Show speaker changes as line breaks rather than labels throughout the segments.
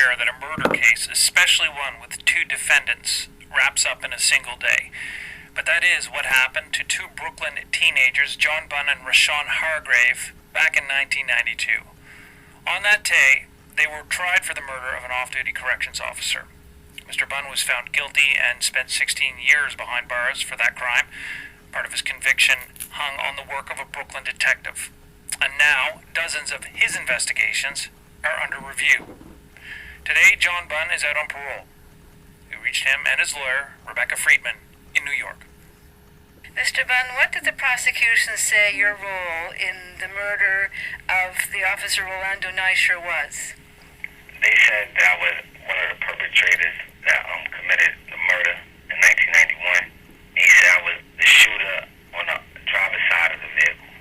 rare that a murder case, especially one with two defendants, wraps up in a single day. But that is what happened to two Brooklyn teenagers, John Bunn and Rashawn Hargrave, back in 1992. On that day, they were tried for the murder of an off-duty corrections officer. Mr. Bunn was found guilty and spent 16 years behind bars for that crime. Part of his conviction hung on the work of a Brooklyn detective. And now, dozens of his investigations are under review. Today, John Bunn is out on parole. We reached him and his lawyer, Rebecca Friedman, in New York.
Mr. Bunn, what did the prosecution say your role in the murder of the officer Rolando Neischer was?
They said that I was one of the perpetrators that committed the murder in 1991. They said I was the shooter on the driver's side of the vehicle.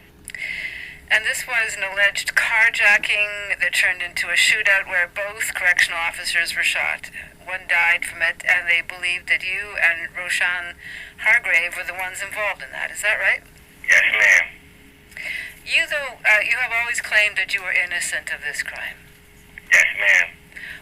And this was an alleged carjacking that turned into a shootout where both correctional officers were shot. One died from it, and they believed that you and Rashawn Hargrave were the ones involved in that. Is that right?
Yes, ma'am.
You have always claimed that you were innocent of this crime.
Yes, ma'am.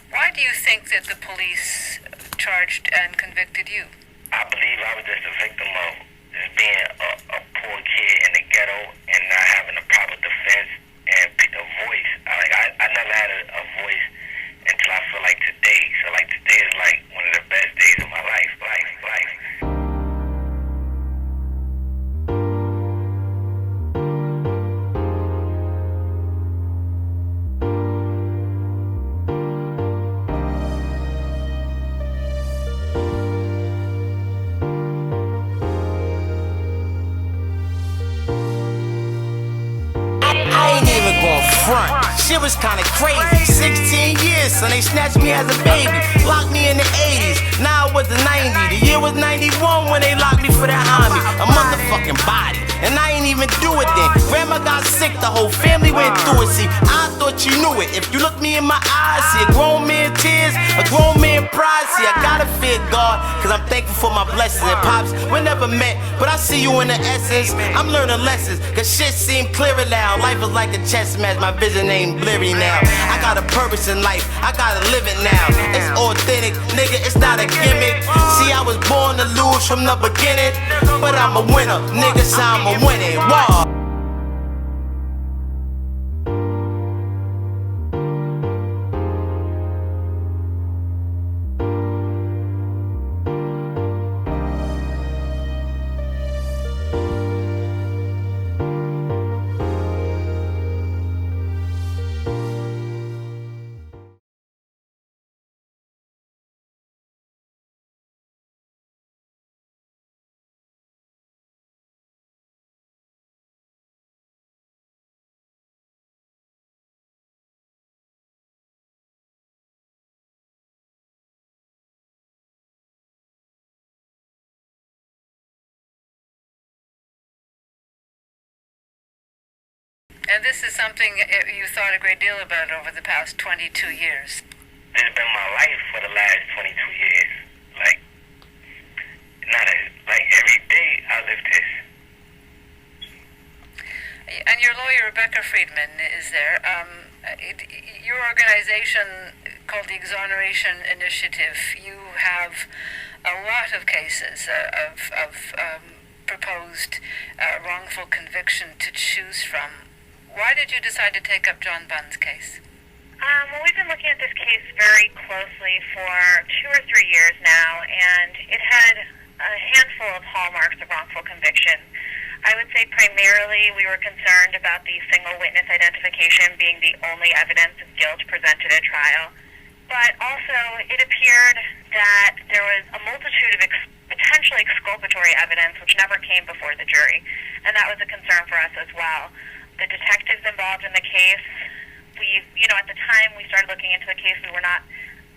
Why do you think that the police charged and convicted you?
I believe I was just a victim of just being a poor kid in the ghetto and not having a proper defense and a voice. I never had a voice until I feel like today. So like today is like one of the best days of my life.
Front. Shit was kinda crazy. 16 years, son, they snatched me as a baby. Locked me in the 80s, now it was the 90s. The year was 91 when they locked me for that homie. A motherfucking body, and I ain't even do it then. Grandma got sick, the whole family went through it. See, I thought you knew it. If you look me in my eyes, see a grown man tears, a grown man pride. See, I gotta fear God, cause I'm thankful for my blessings. And pops, we never met, but I see you in the essence. I'm learning lessons, cause shit seem clearer now. Life is like a chess match, my vision ain't blurry now. I got a purpose in life, I gotta live it now. It's authentic, nigga, it's not a gimmick. See, I was born to lose from the beginning, but I'm a winner, nigga, so I'm a winning. Wow.
And this is something you thought a great deal about over the past 22 years.
This has been my life for the last 22 years. Like every day I live this.
And your lawyer, Rebecca Friedman, is there. Your organization, called the Exoneration Initiative, you have a lot of cases of proposed wrongful conviction to choose from. Why did you decide to take up John Bunn's case?
Well, we've been looking at this case very closely for 2 or 3 years now, and it had a handful of hallmarks of wrongful conviction. I would say primarily we were concerned about the single witness identification being the only evidence of guilt presented at trial, but also it appeared that there was a multitude of potentially exculpatory evidence which never came before the jury, and that was a concern for us as well. The detectives involved in the case, at the time we started looking into the case, we were not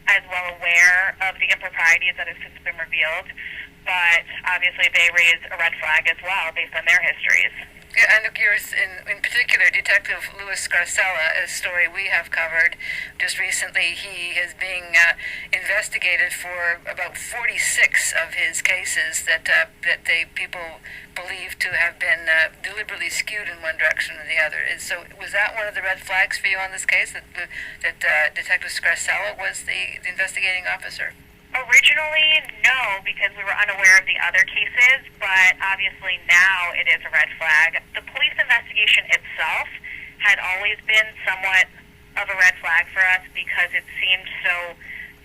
as well aware of the improprieties that have since been revealed, but obviously they raised a red flag as well based on their histories.
Yeah, and yours, in particular, Detective Louis Scarcella, a story we have covered just recently. He is being investigated for about 46 of his cases that people believe to have been deliberately skewed in one direction or the other. So was that one of the red flags for you on this case, that Detective Scarcella was the investigating officer?
Originally, no, because we were unaware of the other cases, but obviously now it is a red flag. The police investigation itself had always been somewhat of a red flag for us because it seemed so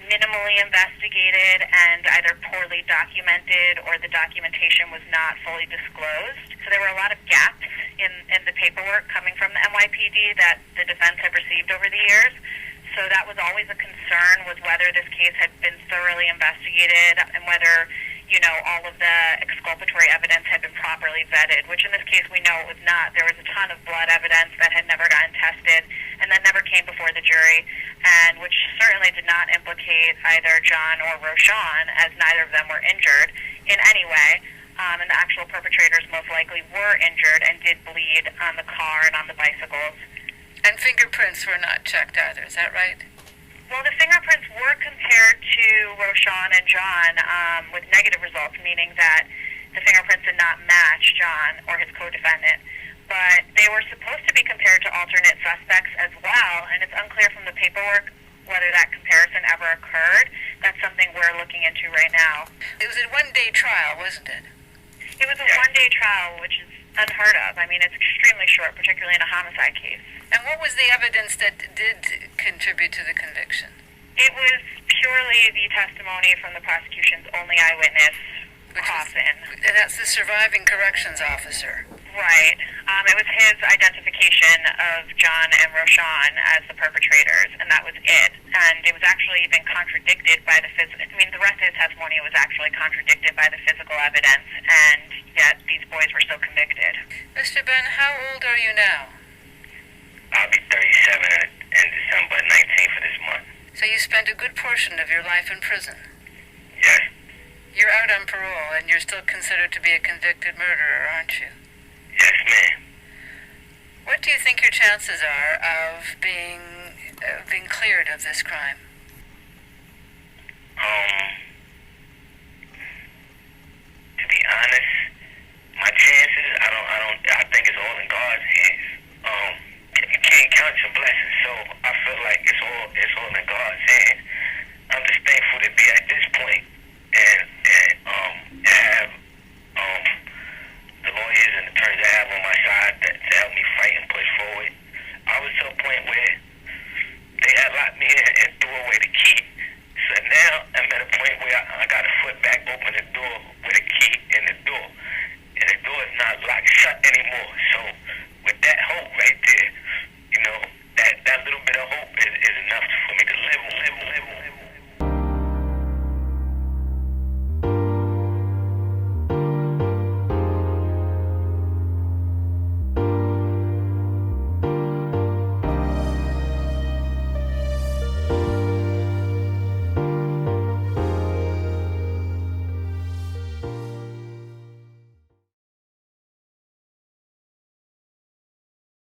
minimally investigated and either poorly documented or the documentation was not fully disclosed. So there were a lot of gaps in the paperwork coming from the NYPD that the defense had received over the years. So that was always a concern, was whether this case had been thoroughly investigated and whether, all of the exculpatory evidence had been properly vetted, which in this case we know it was not. There was a ton of blood evidence that had never gotten tested and that never came before the jury, and which certainly did not implicate either John or Roshan, as neither of them were injured in any way. And the actual perpetrators most likely were injured and did bleed on the car and on the bicycles.
And fingerprints were not checked either, is that right?
Well, the fingerprints were compared to Roshan and John with negative results, meaning that the fingerprints did not match John or his co-defendant. But they were supposed to be compared to alternate suspects as well, and it's unclear from the paperwork whether that comparison ever occurred. That's something we're looking into right now.
It was a one-day trial, wasn't it?
It was a one-day trial, which is unheard of. I mean, it's extremely short, particularly in a homicide case.
And what was the evidence that did contribute to the conviction?
It was purely the testimony from the prosecution's only eyewitness, Coffin.
And that's the surviving corrections officer.
Right. It was his identification of John and Roshan as the perpetrators, and that was it. And it was actually even contradicted by the the rest of his testimony was actually contradicted by the physical evidence, and yet these boys were still convicted.
Mr. Bunn, how old are you now?
I'll be 37 in December 19th of this month.
So you spent a good portion of your life in prison.
Yes.
You're out on parole, and you're still considered to be a convicted murderer, aren't you?
Yes, ma'am.
What do you think your chances are of being cleared of this crime?
To be honest, my chances, I think it's all in God's hands.